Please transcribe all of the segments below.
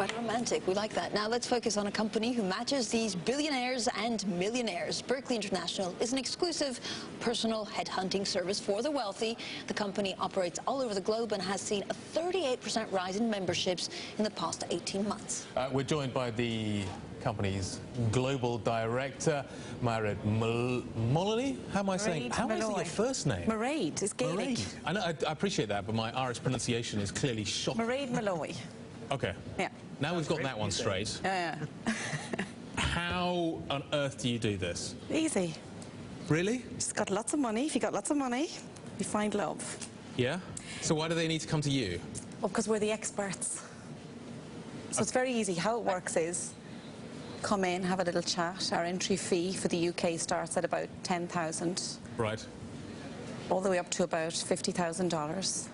quite romantic. We like that. Now let's focus on a company who matches these billionaires and millionaires. Berkeley International is an exclusive personal headhunting service for the wealthy. The company operates all over the globe and has seen a 38% rise in memberships in the past 18 months. We're joined by the company's global director, Mairead Molloy. How am I saying? How am I saying your first name? Mairead is Gaelic. Mairead. I know, I appreciate that, but my Irish pronunciation is clearly shocking. Mairead Molloy. Okay. Yeah. Now we've got that one straight. Yeah. How on earth do you do this? Easy. Really? Just got lots of money. If you got lots of money, you find love. Yeah? So why do they need to come to you? Well, because we're the experts. So it's very easy. How it works is, come in, have a little chat. Our entry fee for the UK starts at about $10,000. Right. All the way up to about $50,000.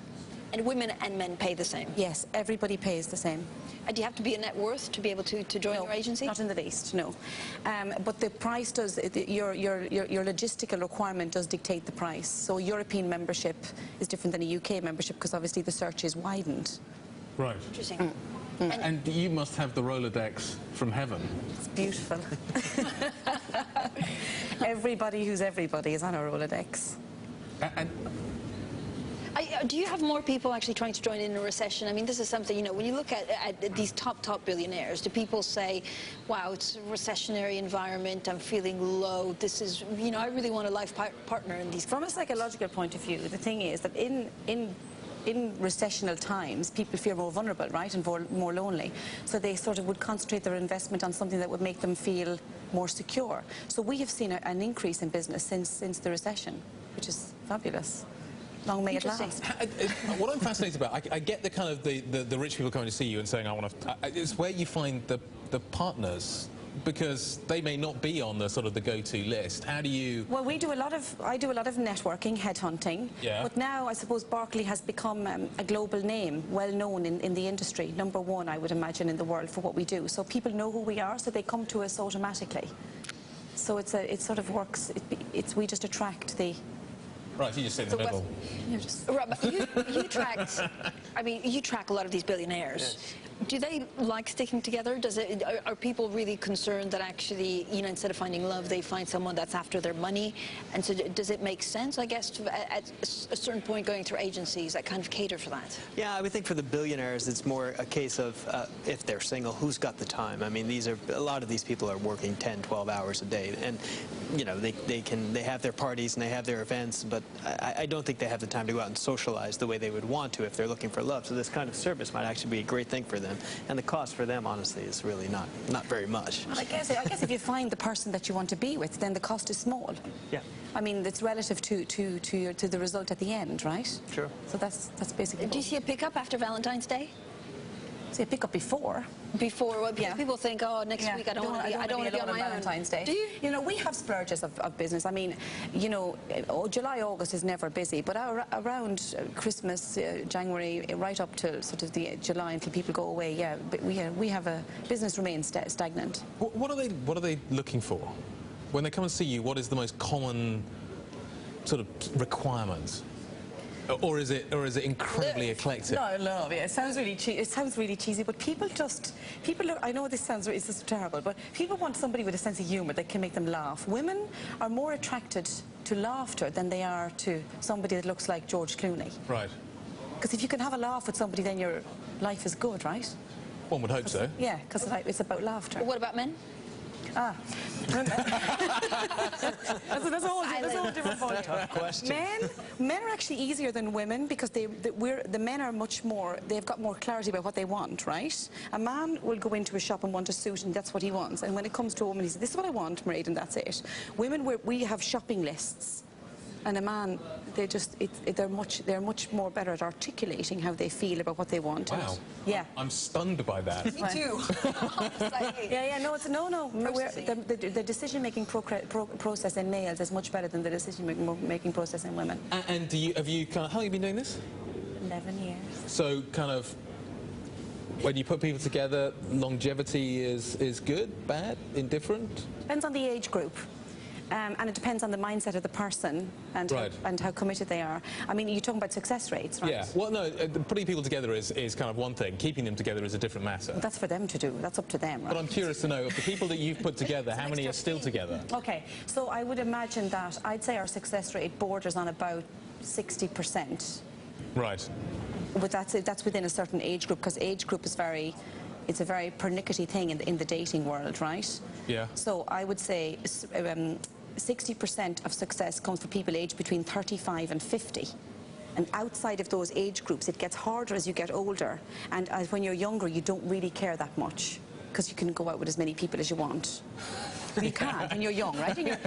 And women and men pay the same? Yes, everybody pays the same. And do you have to be a net worth to be able to join your agency? Not in the least, no. But the price does, your logistical requirement does dictate the price. So European membership is different than a UK membership because obviously the search is widened. Right. Interesting. And you must have the Rolodex from heaven. It's beautiful. Everybody who's everybody is on a Rolodex. Do you have more people actually trying to join in a recession? I mean, this is something, you know, when you look at these top billionaires, do people say, wow, it's a recessionary environment, I'm feeling low, this is, you know, I really want a life partner in these... From a psychological point of view, the thing is that in recessional times, people feel more vulnerable, right, and more lonely. So they sort of would concentrate their investment on something that would make them feel more secure. So we have seen an increase in business since the recession, which is fabulous. Long may it last. What I'm fascinated about, I get the kind of the rich people coming to see you and saying, I want to... It's where you find the partners, because they may not be on the sort of the go-to list. How do you... Well, I do a lot of networking, headhunting. Yeah. But now I suppose Berkeley has become a global name, well known in the industry. #1, I would imagine, in the world for what we do. So people know who we are, so they come to us automatically. So it sort of works. We just attract the... Right, you just sit in the middle. You tracked, I mean, you track a lot of these billionaires. Yes. Do they like sticking together? Are people really concerned that actually, you know, instead of finding love, they find someone that's after their money? And so does it make sense, I guess, at a certain point going through agencies that kind of cater for that? Yeah, I would think for the billionaires, it's more a case of if they're single, who's got the time? I mean, a lot of these people are working 10, 12 hours a day, and you know, they have their parties and they have their events, but I don't think they have the time to go out and socialize the way they would want to if they're looking for love. So this kind of service might actually be a great thing for them. And the cost for them, honestly, is really not very much. Well, I guess if you find the person that you want to be with, then the cost is small. Yeah. I mean, it's relative to the result at the end, right? Sure. So that's basically... Do you see a pickup after Valentine's Day? See a pickup before. Before, well, people think, oh, next week I don't want to be on my Valentine's Day. Do you? You know, we have splurges of business. I mean, you know, July, August is never busy, but around Christmas, January, right up to sort of the July until people go away, yeah, but we have a business remains stagnant. What are they looking for? When they come and see you, what is the most common sort of requirement? Or is it incredibly eclectic? No, yeah, it sounds really cheesy, but people look, I know this is terrible, but people want somebody with a sense of humour that can make them laugh. Women are more attracted to laughter than they are to somebody that looks like George Clooney. Right. Because if you can have a laugh with somebody, then your life is good, right? One would hope so. Yeah, because it's about laughter. What about men? That's a whole different point. Men are actually easier than women because the men are much more, they've got more clarity about what they want, right? A man will go into a shop and want a suit and that's what he wants. And when it comes to a woman, he says, this is what I want, Mairead, and that's it. Women, we have shopping lists. And a man, they're much more better at articulating how they feel about what they want. Wow. Yeah. I'm stunned by that. Me too. No. The decision-making process in males is much better than the decision-making process in women. And have you how long have you been doing this? 11 years. So kind of, when you put people together, longevity is good, bad, indifferent? Depends on the age group. And it depends on the mindset of the person and, Right. how committed they are. I mean, you're talking about success rates, right? Yeah. Well, no, putting people together is kind of one thing. Keeping them together is a different matter. Well, that's for them to do. That's up to them, right? But I'm curious to know, of the people that you've put together, how many are still together? Okay, so I would imagine that I'd say our success rate borders on about 60%. Right. But that's within a certain age group, because age group is it's a very pernickety thing in the dating world, right? Yeah. So I would say 60% of success comes for people aged between 35 and 50. And outside of those age groups, it gets harder as you get older. And when you're younger, you don't really care that much, because you can go out with as many people as you want. You can when you're young, right? In your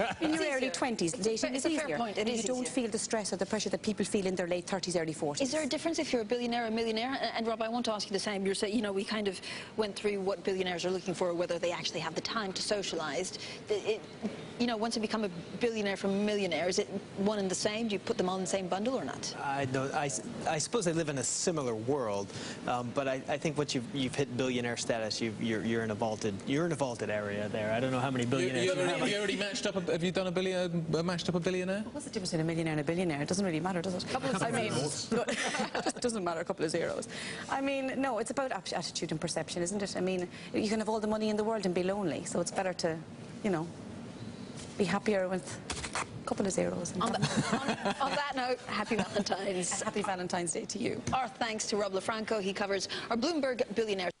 early 20s, dating is easier. Fair point. It is you don't feel the stress or the pressure that people feel in their late 30s, early 40s. Is there a difference if you're a billionaire or a millionaire? And Rob, I want to ask you the same. You're saying, you know, we kind of went through what billionaires are looking for, whether they actually have the time to socialise. You know, once you become a billionaire from a millionaire, is it one and the same? Do you put them all in the same bundle or not? I suppose they live in a similar world, but I think once you've hit billionaire status, you're in a vaulted area there. I don't know how many billionaires. Have you already matched up? Have you done matched up a billionaire? What's the difference between a millionaire and a billionaire? It doesn't really matter, does it? I mean, it doesn't matter, a couple of zeros. I mean, no, it's about attitude and perception, isn't it? I mean, you can have all the money in the world and be lonely, so it's better to, you know, be happier with a couple of zeros. On that note, happy Valentine's. Happy Valentine's Day to you. Our thanks to Rob LaFranco. He covers our Bloomberg billionaires.